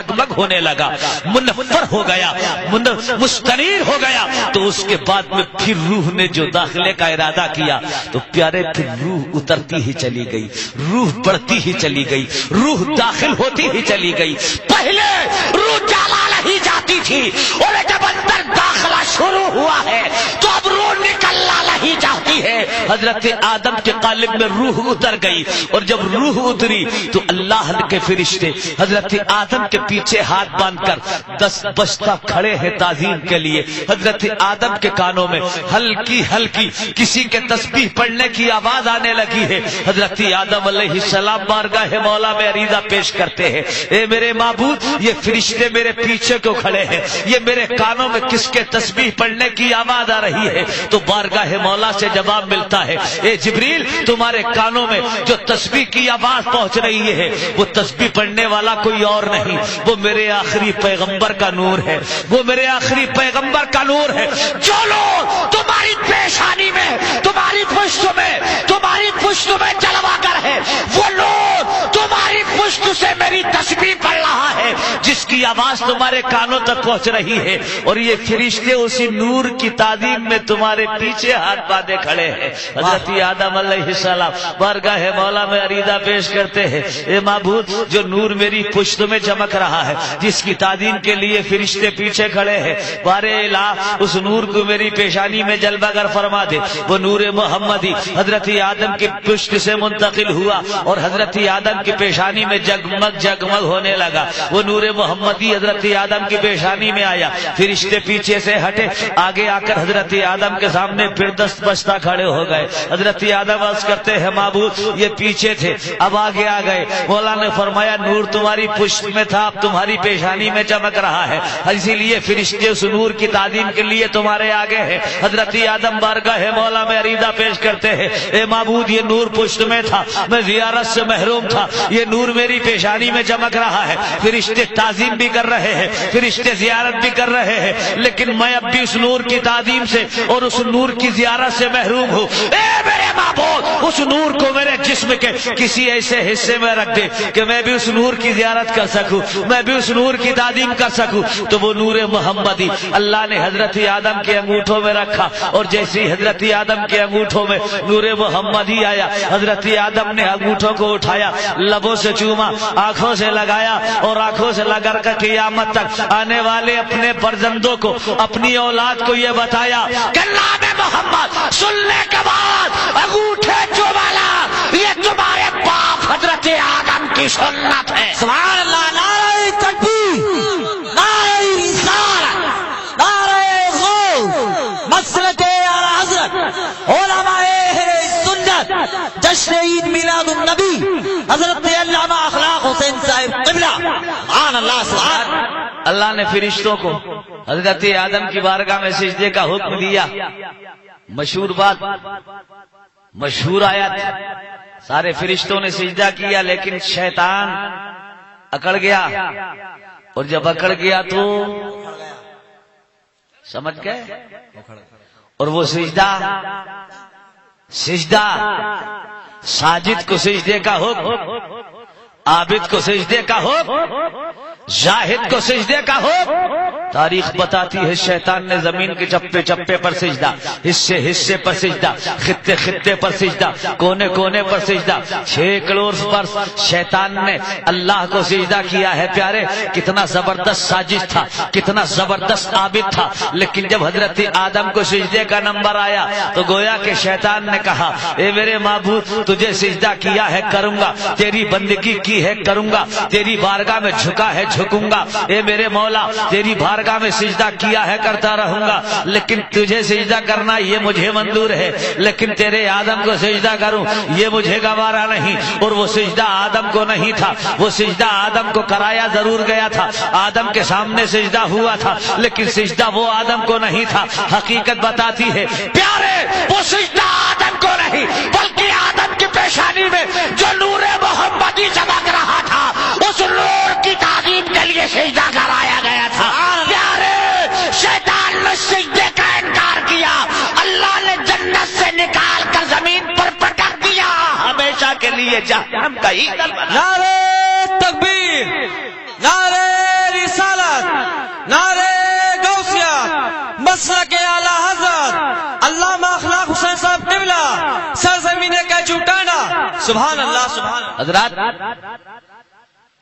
جگمگ ہونے لگا، منور ہو گیا، مستنیر ہو گیا۔ تو اس کے بعد میں پھر روح نے جو داخلے کا ارادہ کیا تو پیارے پھر روح اترتی ہی چلی گئی، روح بڑھتی ہی چلی گئی، روح داخل ہوتی ہی چلی گئی۔ پہلے روح جلا نہیں جاتی تھی اور جب اندر داخلہ شروع ہوا ہے تو اب روح نکلنا نہیں چاہتی ہے۔ حضرت آدم کے قالب میں روح اتر گئی اور جب روح اتری تو اللہ کے فرشتے حضرت آدم کے پیچھے ہاتھ باندھ کر 10 بستہ کھڑے ہیں تعظیم کے لیے۔ حضرت آدم کے کانوں میں ہلکی ہلکی کسی کے تسبیح پڑھنے کی آواز آنے لگی ہے۔ حضرت آدم علیہ السلام بارگاہ مولا میں عریضہ پیش کرتے ہیں، اے میرے معبود، یہ فرشتے میرے پیچھے کیوں کھڑے ہیں؟ یہ میرے کانوں میں کس کے تسبیح پڑھنے کی آواز آ رہی ہے؟ تو بارگاہ مولا سے جواب ملتا ہے، اے جبریل، تمہارے کانوں میں جو تسبیح کی آواز پہنچ رہی ہے وہ تسبیح پڑھنے والا کوئی اور نہیں، وہ میرے آخری پیغمبر کا نور ہے، وہ میرے آخری پیغمبر کا نور ہے۔ جو نور تمہاری پیشانی میں، تمہاری پشت میں جلوا کر ہے، وہ نور تمہاری پشت سے میری تسبیح پڑھ رہا ہے، جس کی آواز تمہارے کانوں تک پہنچ رہی ہے، اور یہ فرشتے اسی نور کی تعظیم میں تمہارے پیچھے ہاتھ باندھے کھڑے ہیں۔ حضرت آدم علیہ السلام بارگاہ مولا میں عریضہ پیش کرتے ہیں، اے معبود، جو نور میری پشت میں چمک رہا ہے، جس کی تعظیم کے لیے فرشتے پیچھے کھڑے ہیں، بارے الہ اس نور کو میری پیشانی میں جلوہ گر فرما دے۔ وہ نور محمدی حضرت آدم کی پشت سے منتقل ہوا اور حضرت آدم کی پیشانی میں جگمگ ہونے لگا۔ وہ نور محمدی حضرت آدم کی پیشانی میں آیا، فرشتے پیچھے سے ہٹے، آگے آ کر حضرت آدم کے سامنے پھر 10 بستہ کھڑے ہو گئے۔ حضرت آدم عرض کرتے ہیں، معبود، یہ پیچھے تھے، اب آگے آ گئے۔ مولا نے فرمایا، نور تمہاری پشت میں تھا، اب تمہاری پیشانی میں چمک رہا ہے، اسی لیے فرشتے اس نور کی تعظیم کے لیے تمہارے آگے ہیں۔ حضرت آدم بارگاہ مولا میں عریضہ پیش کرتے ہیں، اے معبود، یہ نور پشت میں تھا، میں زیارت سے محروم تھا، یہ نور میری پیشانی میں چمک رہا ہے، فرشتے تعظیم بھی کر رہے ہیں، فرشتے زیارت بھی کر رہے ہیں، لیکن میں اب بھی اس نور کی تعظیم سے اور اس نور کی زیارت سے محروم ہوں۔ اے میرے معبود، اس نور کو میرے جسم کے کسی ایسے حصے میں رکھ دے کہ میں بھی اس نور کی زیارت کر سکوں، میں بھی اس نور کی تعظیم کر سکوں۔ تو وہ نور محمدی اللہ نے حضرت آدم کے انگوٹھوں میں رکھا، اور جیسے ہی حضرت آدم کے انگوٹھوں میں نور محمدی آیا، حضرت آدم نے انگوٹھوں کو اٹھایا، لبوں سے چوما، آنکھوں سے لگایا، اور آنکھوں سے لگا کر قیامت تک آنے والے اپنے فرزندوں کو، اپنی اولاد کو یہ بتایا کہ نام محمد سننے کے بعد انگوٹھے چومانا، یہ تمہارے باپ حضرت آدم کی سنت ہے۔ سبحان اللہ، نعرہ تکبیر، نعرہ رسالت، نعرہ غوث، مسلک اعلی حضرت، علماء سنت، جشن عید میلاد النبی حضرت علامہ اخلاق حسین صاحب قبلہ، سبحان اللہ، سبحان اللہ نے فرشتوں کو حضرت آدم کی بارگاہ میں سجدے کا حکم دیا۔ مشہور بات، مشہور آیت، سارے فرشتوں نے سجدہ کیا، لیکن شیطان اکڑ گیا، اور جب اکڑ گیا تو سمجھ گئے، اور وہ سجدہ ساجد کو سجدے کا حکم، عابد کو سجدے کا حکم، زاہد کو سجدے کا حکم۔ تاریخ بتاتی ہے شیطان نے زمین کے چپے چپے پر سجدہ، حصے حصے پر سجدہ، خطے خطے پر سجدہ، کونے کونے پر سجدہ، 6 کروڑ پر شیطان نے اللہ کو سجدہ کیا ہے۔ پیارے، کتنا زبردست ساجد تھا، کتنا زبردست عابد تھا، لیکن جب حضرت آدم کو سجدے کا نمبر آیا تو گویا کہ شیطان نے کہا، اے میرے معبود، تجھے سجدہ کیا ہے کروں گا، تیری بندگی کی ہے کروں گا، تیری بارگاہ میں جھکا ہے جھکوں گا، اے میرے مولا، تیری بارگاہ میں سجدہ کیا ہے کرتا رہوں گا، لیکن تجھے سجدہ کرنا یہ مجھے منظور ہے، لیکن تیرے آدم کو سجدہ کروں یہ مجھے گوارا نہیں۔ اور وہ سجدہ آدم کو نہیں تھا، وہ سجدہ آدم کو کرایا ضرور گیا تھا، آدم کے سامنے سجدہ ہوا تھا، لیکن سجدہ وہ آدم کو نہیں تھا۔ حقیقت بتاتی ہے پیارے، وہ سجدہ آدم کو نہیں بلکہ آدم کی پیشانی میں جو نور محمدی چمک رہا تھا، اس نور کی تعظیم کے لیے سجدہ کرایا گیا تھا۔ پیارے، شیطان نے سجدے کا انکار کیا، اللہ نے جنت سے نکال کر زمین پر پٹک دیا، ہمیشہ کے لیے جہنم کا ایندھن بنا۔ نعرہ تکبیر، نعرہ سبحان اللہ سبحان اللہ. حضرات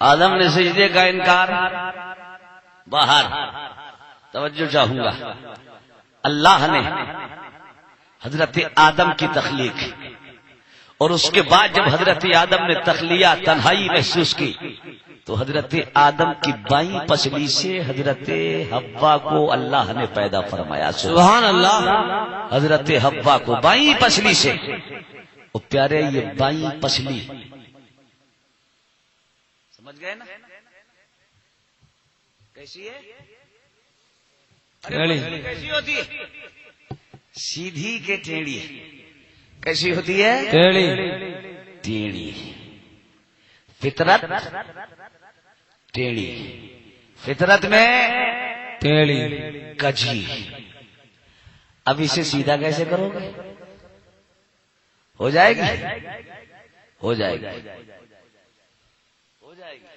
آدم نے سجدے کا انکار، باہر توجہ چاہوں گا. اللہ نے حضرت آدم کی تخلیق اور اس کے بعد جب حضرت آدم نے تخلیہ تنہائی محسوس کی تو حضرت آدم کی بائیں پسلی سے حضرت حوا کو اللہ نے پیدا فرمایا. سبحان اللہ. حضرت حوا کو بائیں پسلی سے. وہ پیارے یہ بائیں پسلی سمجھ گئے نا کیسی ہے؟ کیسی ہوتی ہے؟ سیدھی کے ٹیڑھی. کیسی ہوتی ہے؟ ٹیڑھی. فطرت ٹیڑھی. فطرت میں ٹیڑھی کجی. اب اسے سیدھا کیسے کرو گے؟ ہو جائے گی؟ ہو جائے گی. ہو جائے گی.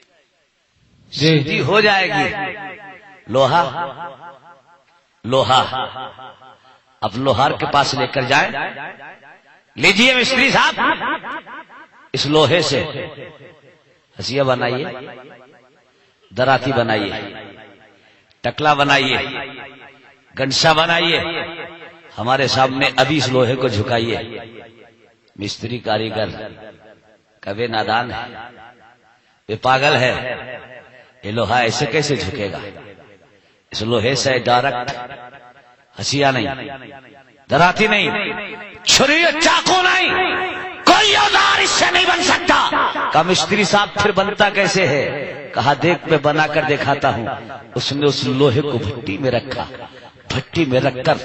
سیدھی ہو جائے گی. لوہا لوہا اب لوہار کے پاس لے کر جائیں. لیجیے مستری صاحب اس لوہے سے ہسیا بنائیے، دراتی بنائیے، ٹکلا بنائیے، گنشا بنائیے. ہمارے سامنے ابھی اس لوہے کو جھکائیے. مستری کاریگر کبھی نادان ہے، یہ پاگل ہے. یہ لوہا ایسے کیسے جھکے گا؟ اس لوہے سے ڈائریکٹ ہسیا نہیں، دراتی نہیں، چھری چاقو نہیں، کوئی اوزار اس سے نہیں بن سکتا. کہا مستری صاحب پھر بنتا کیسے ہے؟ کہا دیکھ میں بنا کر دکھاتا ہوں. اس نے اس لوہے کو بھٹی میں رکھا. بھٹی میں رکھ کر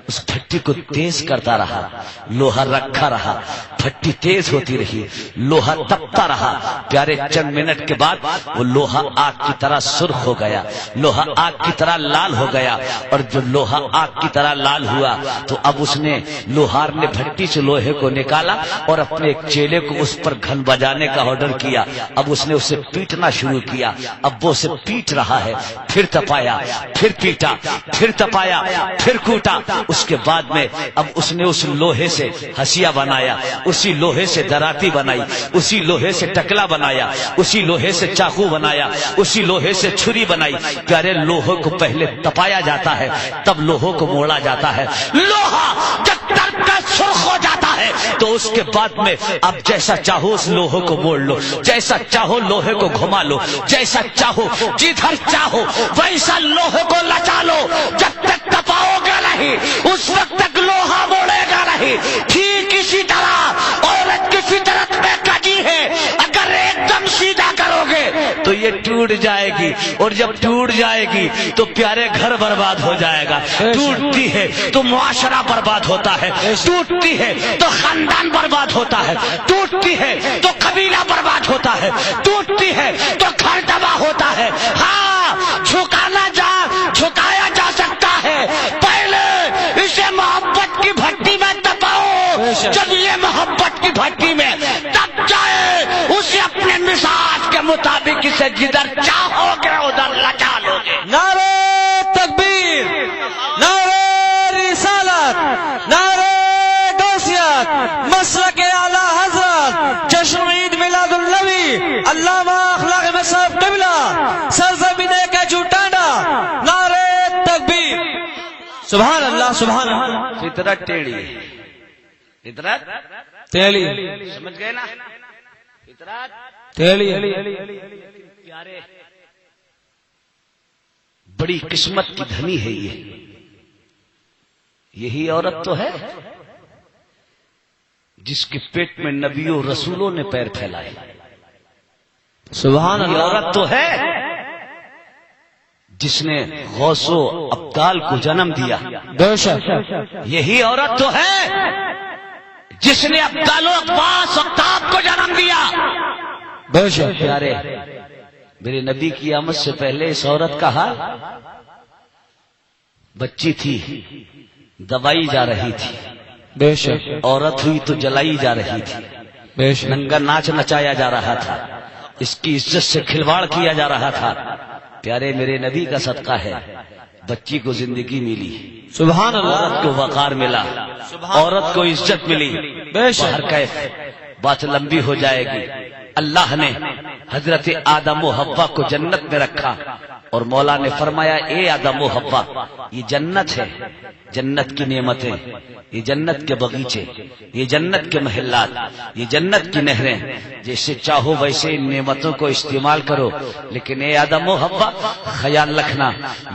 اس بھٹی کو تیز کرتا رہا. لوہا رکھا رہا، بھٹی تیز ہوتی رہی، لوہا تپتا رہا. پیارے چند منٹ کے بعد وہ لوہا آگ کی طرح سرخ ہو گیا، لوہا آگ کی طرح لال ہو گیا. اور جو لوہا آگ کی طرح لال ہوا تو اب اس نے لوہار نے بھٹی سے لوہے کو نکالا اور اپنے ایک چیلے کو اس پر گھن بجانے کا آرڈر کیا. اب اس نے اسے پیٹنا شروع کیا. اب وہ اسے پیٹ رہا ہے. پھر تپایا، پھر پیٹا، پھر تپایا، پھر کوٹا. اس کے بعد میں اب اس نے اس لوہے سے ہسیا بنایا، اسی لوہے سے دراتی بنائی، اسی لوہے سے ٹکلا بنایا، اسی لوہے سے چاقو بنایا، اسی لوہے سے چھری بنائی. پیارے لوہے کو پہلے تپایا جاتا ہے، تب لوہوں کو موڑا جاتا ہے. لوہا جب تک سرخ ہو جاتا ہے تو اس کے بعد میں اب جیسا چاہو اس لوہے کو موڑ لو، جیسا چاہو لوہے کو گھما لو، جیسا چاہو جدھر چاہو ویسا لوہے کو لچا لو. جب تک تپاؤ گے نہیں اس وقت تک لوہا موڑے گا نہیں. ٹھیک اسی طرح عورت کی فطرت میں کجی ہے، اگر ایک دم سیدھا کرو گے تو یہ ٹوٹ جائے گی، اور جب ٹوٹ جائے گی تو پیارے گھر برباد ہو جائے گا. ٹوٹتی ہے تو معاشرہ برباد ہوتا ہے، ٹوٹتی ہے تو خاندان برباد ہوتا ہے، ٹوٹتی ہے تو قبیلہ برباد ہوتا ہے، ٹوٹتی ہے تو گھر تباہ ہوتا ہے. ہاں جھکایا جا سکتا ہے. پہلے اسے محبت کی بھٹی میں تپاؤ. جب یہ محبت کی بھٹی میں تپ جائے اسے اپنے مزاج کے مطابق اسے جدھر چاہو گے ادھر لچا لو گے. نعرہ تکبیر، نعرہ رسالت، نعرہ غوثیت، مسلک اعلی حضرت جشن عید میلاد النبی علامہ اخلاق مصعب قبلہ سرزمین کا جھوٹانا. نعرہ تکبیر. سبحان اللہ سبحان اللہ. فطرت ٹیڑھی، فطرت تیلی سمجھ گئے نا؟ فطرت تیلی. پیارے بڑی قسمت کی دھنی ہے یہی عورت تو ہے جس کے پیٹ میں نبیوں رسولوں نے پیر پھیلائے. سبحان یہ اللہ. عورت تو ہے جس نے غوث و ابدال کو جنم دیا. بے شک. یہی عورت تو ہے جس نے ابدال و عباس و اقتاب کو جنم دیا. بے شک. پیارے میرے نبی کی آمد سے پہلے اس عورت کا حال بچی تھی، دبائی جا رہی تھی. بے شک. عورت ہوئی تو جلائی جا رہی تھی. بے شک. ننگا ناچ نچایا جا رہا تھا، اس کی عزت سے کھلواڑ کیا جا رہا تھا. پیارے میرے نبی کا صدقہ ہے بچی کو زندگی ملی، سبحان اللہ. عورت کو وقار ملا، عورت کو عزت ملی. بے شک. باہر کیف بات لمبی ہو جائے گی. اللہ نے حضرت آدم و حوا کو جنت میں رکھا اور مولا نے فرمایا اے آدم و حوا یہ جنت ہے, جنت کی نعمتیں, یہ جنت کے باغیچے, یہ جنت کے محلات, یہ جنت کی نہریں, جیسے چاہو ویسے ان نعمتوں کو استعمال کرو, لیکن اے آدم و حوا خیال رکھنا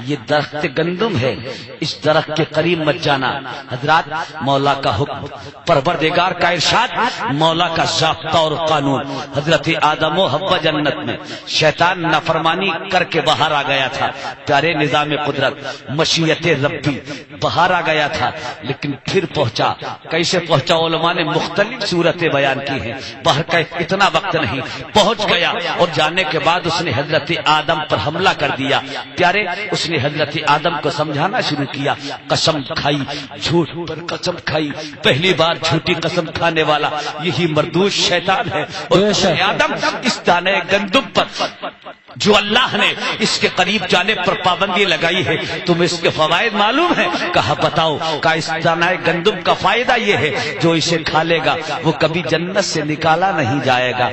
یہ درخت گندم ہے, اس درخت کے قریب مت جانا. حضرات مولا کا حکم, پروردگار کا ارشاد, مولا کا ضابطہ اور قانون. حضرت آدم و حوا جنت میں, شیطان نافرمانی کر کے باہر آ گیا تھا. پیارے نظام قدرت مشیت ربی باہر آ گیا تھا, لیکن پھر پہنچا. کیسے پہنچا علماء نے مختلف صورتیں بیان کی ہیں. باہر کا اتنا وقت نہیں, پہنچ گیا اور جانے کے بعد اس نے حضرت آدم پر حملہ کر دیا. پیارے اس نے حضرت آدم کو سمجھانا شروع کیا, قسم کھائی, جھوٹ پر قسم کھائی. پہلی بار جھوٹی قسم کھانے والا یہی مردود شیطان ہے. اور آدم اس دانے گندم پر جو اللہ نے اس کے قریب جانے پر پابندی لگائی ہے, تمہیں اس کے فوائد معلوم ہے؟ کہا بتاؤ. کہا اس دانہ گندم کا فائدہ یہ ہے جو اسے کھا لے گا وہ کبھی جنت سے نکالا نہیں جائے گا.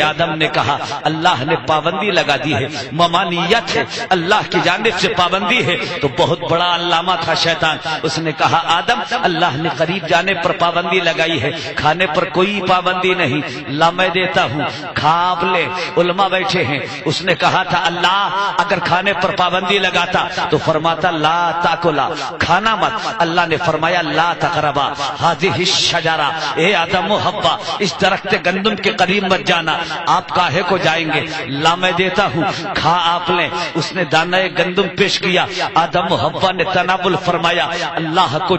آدم نے کہا اللہ نے پابندی لگا دی ہے, ممانیت ہے, اللہ کی جانب سے پابندی ہے. تو بہت بڑا علامہ تھا شیطان, اس نے کہا آدم اللہ نے قریب جانے پر پابندی لگائی ہے, کھانے پر کوئی پابندی نہیں, لا میں دیتا ہوں کھا آپ لے. علماء بیٹھے ہیں. اس نے کہا تھا اللہ اگر کھانے پر پابندی لگاتا تو فرماتا لا تاکلا, کھانا مت. اللہ نے فرمایا لا تقربا ہذہ الشجرہ, اے آدم و حوا اس درخت گندم کے قریب مت جانا. آپ کاہے کو جائیں گے؟ لا میں دیتا ہوں کھا آپ لیں. اس نے دانہ گندم پیش کیا, آدم و حوا نے تناول فرمایا. اللہ کو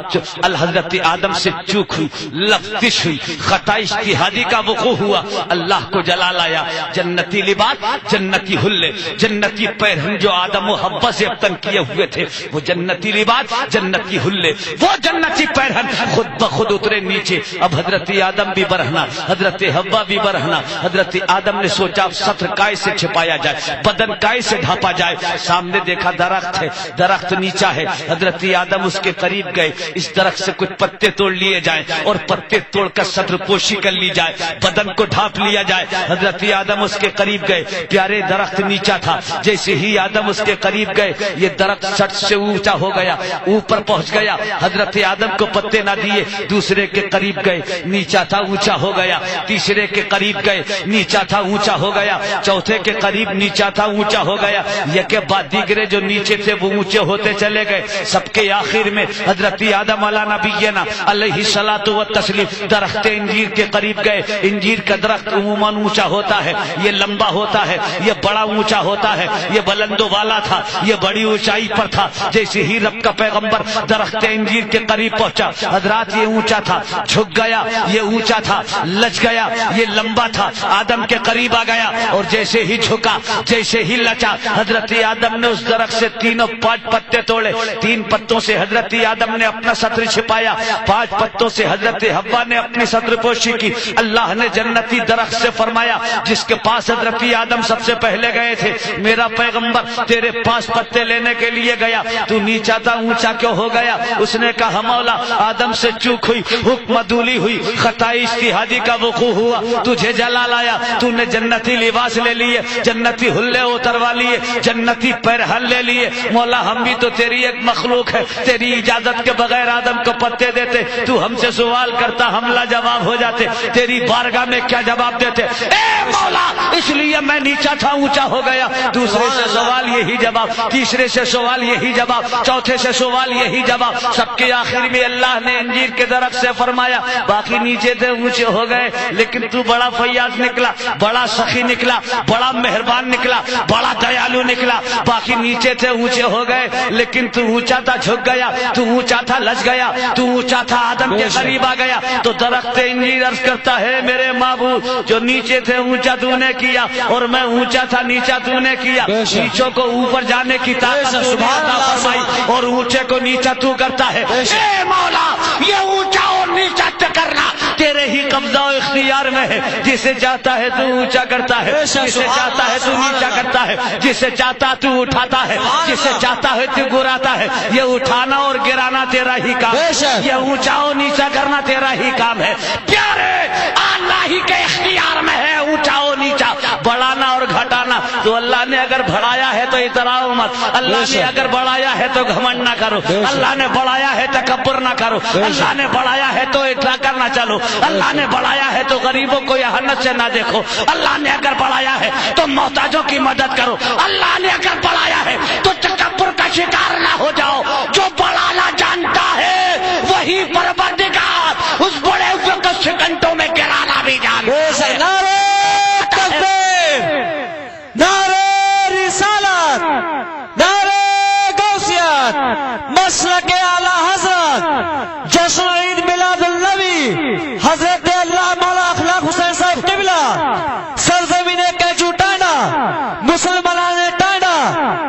حضرت آدم سے چوک ہوئی, لفتش ہوئی, خطا اجتہادی کا وقوع ہوا. اللہ کو جلال آیا. جنتی لباس, جنتی حلے, جنتی پیرہن جو آدم و حوا سے ابتن کیے ہوئے تھے, وہ جنتی لباس, جنتی حلے, وہ جنتی پیرہن خود بخود اترے نیچے. اب حضرت آدم بھی برہنا, حضرت حوا بھی برہنا. حضرت آدم نے سوچا اب سطر کائے سے چھپایا جائے, بدن کائے سے ڈھانپا جائے. سامنے دیکھا درخت ہے, درخت نیچا ہے. حضرت آدم اس کے قریب گئے, اس درخت سے کچھ پتے توڑ لیے جائیں اور پتے توڑ کر سطر پوشی کر لی جائے, بدن کو ڈھانپ لیا جائے. حضرت آدم اس کے قریب گئے. پیارے درخت نیچا تھا, جیسے ہی آدم اس کے قریب گئے یہ درخت سٹ سے اونچا ہو گیا, اوپر پہنچ گیا. حضرت آدم کو پتے نہ دیے, دوسرے کے قریب گئے, نیچا تھا اونچا ہو گیا. تیسرے کے قریب گئے, نیچا تھا اونچا ہو گیا. چوتھے کے قریب نیچا تھا اونچا ہو گیا. یہ کے بعد دیگرے جو نیچے تھے وہ اونچے ہوتے چلے گئے. سب کے آخر میں حضرت آدم علی نبینا علیہ الصلوۃ والتسلیم درخت انجیر کے قریب گئے. انجیر کا درخت عموماً اونچا ہوتا ہے, یہ لمبا ہوتا ہے, یہ بڑا اونچا ہوتا ہے, یہ بلند و والا تھا, یہ بڑی اونچائی پر تھا. جیسے ہی رب کا پیغمبر درخت انجیر کے قریب پہنچا, حضرات یہ اونچا تھا, جھک گیا, یہ اونچا تھا, لچ گیا, یہ لمبا تھا, آدم کے قریب آ گیا. اور جیسے ہی جھکا, جیسے ہی لچا, حضرت آدم نے اس درخت سے تینوں 5 پتے توڑے. 3 پتوں سے حضرت آدم نے اپنا سطر چھپایا, 5 پتوں سے حضرت حوا نے اپنی سطر پوشی کی. اللہ نے جنتی درخت سے فرمایا جس کے پاس حضرت آدم سب سے پہلے گئے تھے, میرا پیغمبر تیرے پاس پتے لینے کے لیے گیا, تو نیچا تھا اونچا کیوں ہو گیا؟ اس نے کہا مولا آدم سے چوک ہوئی, حکم عدولی ہوئی, خطا اجتہادی کا وقوع ہوا, تجھے جلال آیا, تو نے جنتی لباس لے لیے, جنتی حلے اتروا لیے, جنتی پیرہن لے لیے. مولا ہم بھی تو تیری ایک مخلوق ہے, تیری اجازت کے بغیر آدم کو پتے دیتے, تو ہم سے سوال کرتا ہم لا جواب ہو جاتے, تیری بارگاہ میں کیا جواب دیتے؟ اے مولا اس لیے میں نیچا تھا اونچا ہو گیا. دوسرے سے سوال یہی جواب, تیسرے سے سوال یہی جواب, چوتھے سے سوال یہی جواب. سب کے آخر میں اللہ نے انجیر کے درخت سے فرمایا باقی نیچے تھے اونچے ہو گئے, لیکن تو بڑا فیاض نکلا, بڑا سخی نکلا, بڑا مہربان نکلا, بڑا دیالو نکلا. باقی نیچے تھے اونچے ہو گئے, لیکن تو اونچا تھا جھک گیا, تو اونچا تھا لچ گیا, تو اونچا تھا آدم کے قریب آ گیا. تو درخت انجیر عرض کرتا ہے میرے معبود جو نیچے تھے اونچا تو نے کیا, اور میں اونچا تھا نیچا تو نے کیا. نیچوں کو اوپر جانے کی طاقت سبحان اللہ فرمائی, اور اونچے کو نیچا تو کرتا ہے. اے مولا یہ اونچا اور نیچا کرنا تیرے ہی قبضہ و اختیار میں ہے. جسے چاہتا ہے تو اونچا کرتا ہے, جسے چاہتا ہے تو نیچا کرتا ہے, جسے چاہتا تو اٹھاتا ہے, جسے چاہتا ہے تو گراتا ہے. یہ اٹھانا اور گرانا تیرا ہی کام ہے, یہ اونچا اور نیچا کرنا تیرا ہی کام ہے. پیارے اللہ ہی کے اختیار میں ہے اونچا اور نیچا, بڑھانا اور گھٹانا. تو اللہ نے اگر بڑھایا ہے تو اتراؤ مت, اللہ نے اگر بڑھایا ہے تو گھمنڈ نہ کرو, اللہ نے بڑھایا ہے تکبر نہ کرو, اللہ نے بڑھایا ہے تو اٹھا کر نہ چلو, اللہ نے بڑھایا ہے تو غریبوں کو احانت سے نہ دیکھو, اللہ نے اگر بڑھایا ہے تو محتاجوں کی مدد کرو, اللہ نے اگر بڑھایا ہے تو تکبر کا شکار نہ ہو جاؤ. جو بڑھانا جانتا ہے وہی پروردگار اس بڑے ہوئے کو سکنٹوں میں گرانا بھی جانتا ہے. نعرہ تکبیر, نعرہ رسالت, نعرہ غوثیت, مسلک اعلی حضرت جشن عید میلاد النبی حضرت اللہ مولا اخلاق حسین صاحب قبلہ, سرزمین کیچو ٹائنا, مسلمان ٹائنا.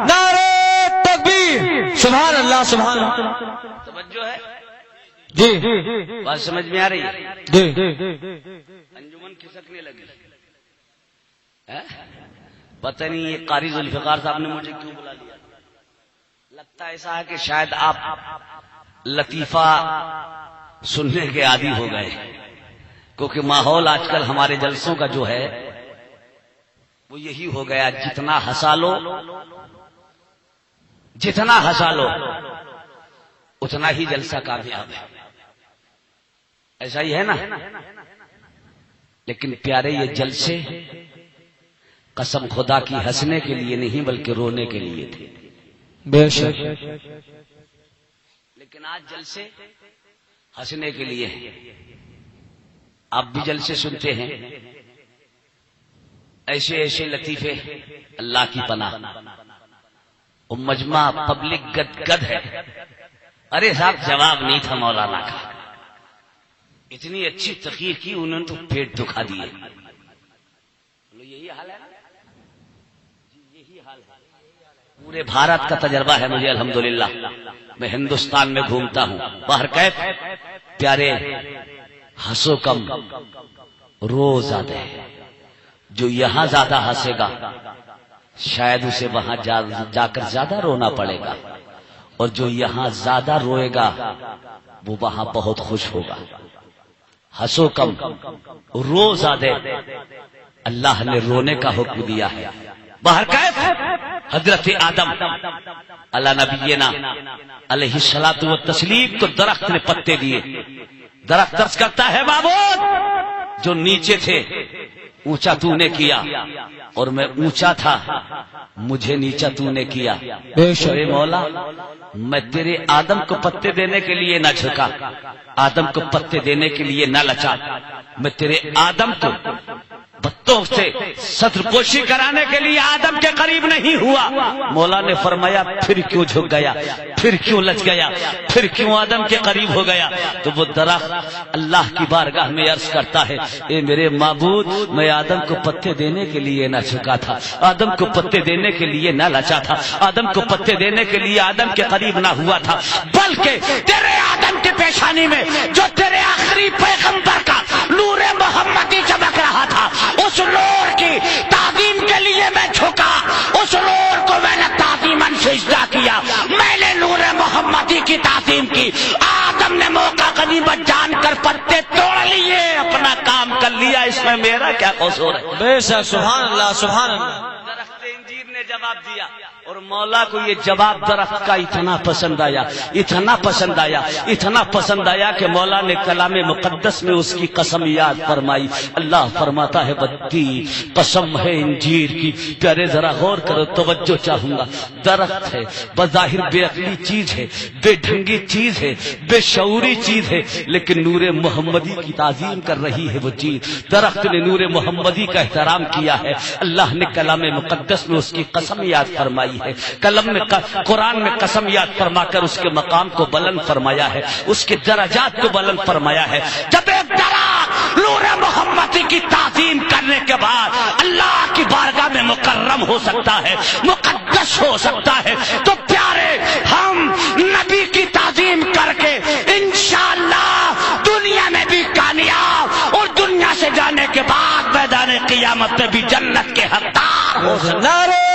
نعرہ تکبیر, سبحان اللہ سبحان اللہ. توجہ ہے جی بات سمجھ میں آ رہی ہے؟ جی انجمن کھسکنے لگی. پتہ نہیں یہ قاری ذوالفقار صاحب نے مجھے کیوں بلا لیا. لگتا ایسا ہے کہ شاید آپ لطیفہ سننے کے عادی ہو گئے, کیونکہ ماحول آج کل ہمارے جلسوں کا جو ہے وہ یہی ہو گیا, جتنا ہنسا لو جتنا ہنسا لو اتنا ہی جلسہ کامیاب ہے. ایسا ہی ہے نا. لیکن پیارے یہ جلسے قسم خدا کی ہنسنے کے لیے نہیں بلکہ رونے کے لیے تھے. بے شک. لیکن آج جلسے ہنسنے کے لیے ہیں. آپ بھی جلسے سنتے ہیں, ایسے ایسے لطیفے, اللہ کی پناہ. وہ مجمع پبلک گد گد ہے. ارے صاحب جواب نہیں تھا مولانا کا, اتنی اچھی تقریر کی انہوں نے تو پیٹ دکھا دیے. یہی حال ہے, یہی حال ہے. پورے بھارت کا تجربہ ہے مجھے الحمدللہ. میں ہندوستان میں گھومتا ہوں. باہر کیف پیارے ہنسو کم رو زیادہ ہے. جو یہاں زیادہ ہنسے گا شاید اسے وہاں جا کر زیادہ رونا پڑے گا, اور جو یہاں زیادہ روئے گا وہ وہاں بہت خوش ہوگا. ہنسو کم رو زیادہ. اللہ نے رونے کا حکم دیا ہے. باہر کیف حضرت آدم علی نبینا علیہ الصلوۃ والتسلیم کو درخت نے پتے دیے. درخت عرض کرتا ہے معبود جو نیچے تھے اونچا تو نے کیا, اور میں اونچا تھا مجھے نیچا تو نے کیا. اے مولا میں تیرے آدم کو پتے دینے کے لیے نہ جھکا, آدم کو پتے دینے کے لیے نہ لچا, میں تیرے آدم کو بتوں سے ستر پوشی کرانے کے لیے آدم کے قریب نہیں ہوا. مولا نے فرمایا پھر کیوں جھک گیا, پھر کیوں لچ گیا, پھر کیوں آدم کے قریب ہو گیا. تو وہ درخت اللہ کی بارگاہ میں عرض کرتا ہے اے میرے معبود میں آدم کو پتے دینے کے لیے نہ جھکا تھا, آدم کو پتے دینے کے لیے نہ لچا تھا, آدم کو پتے دینے کے لیے آدم کے قریب نہ ہوا تھا, بلکہ تیرے آدم کی پیشانی میں جو تیرے آخری پیغمبر کا نور محمدی چمک رہا تھا اس نور کی تعظیم کے لیے میں جھکا, اس نور کو میں نے تعظیماً سجدہ کیا, میں نے نور محمدی کی تعظیم کی. آدم نے موقع غنیمت جان کر پتے توڑ لیے, اپنا کام کر لیا, اس میں میرا کیا قصور ہے. بے شک. سبحان اللہ سبحان اللہ. درخت انجیر نے جواب دیا, اور مولا کو یہ جواب درخت کا اتنا پسند آیا, اتنا پسند آیا, اتنا پسند آیا کہ مولا نے کلام مقدس میں اس کی قسم یاد فرمائی. اللہ فرماتا ہے بدی قسم ہے انجیر کی. پیارے ذرا غور کرو, توجہ چاہوں گا. درخت ہے, بظاہر بے عقلی چیز ہے, بے ڈھنگی چیز ہے, بے شعوری چیز ہے, لیکن نور محمدی کی تعظیم کر رہی ہے وہ چیز. درخت نے نور محمدی کا احترام کیا ہے. اللہ نے کلام مقدس میں اس کی قسم یاد فرمائی ہے, کلم میں قرآن میں قسم یاد فرما کر اس کے مقام کو بلند فرمایا ہے, اس کے درجات کو بلند فرمایا ہے. جب ایک درخت نور محمدی کی تعظیم کرنے کے بعد اللہ کی بارگاہ میں مکرم ہو سکتا ہے, مقدس ہو سکتا ہے, تو پیارے ہم نبی کی تعظیم کر کے انشاءاللہ دنیا میں قیامت میں بھی جنت کے حقدار ہو سکتے۔ نعرہ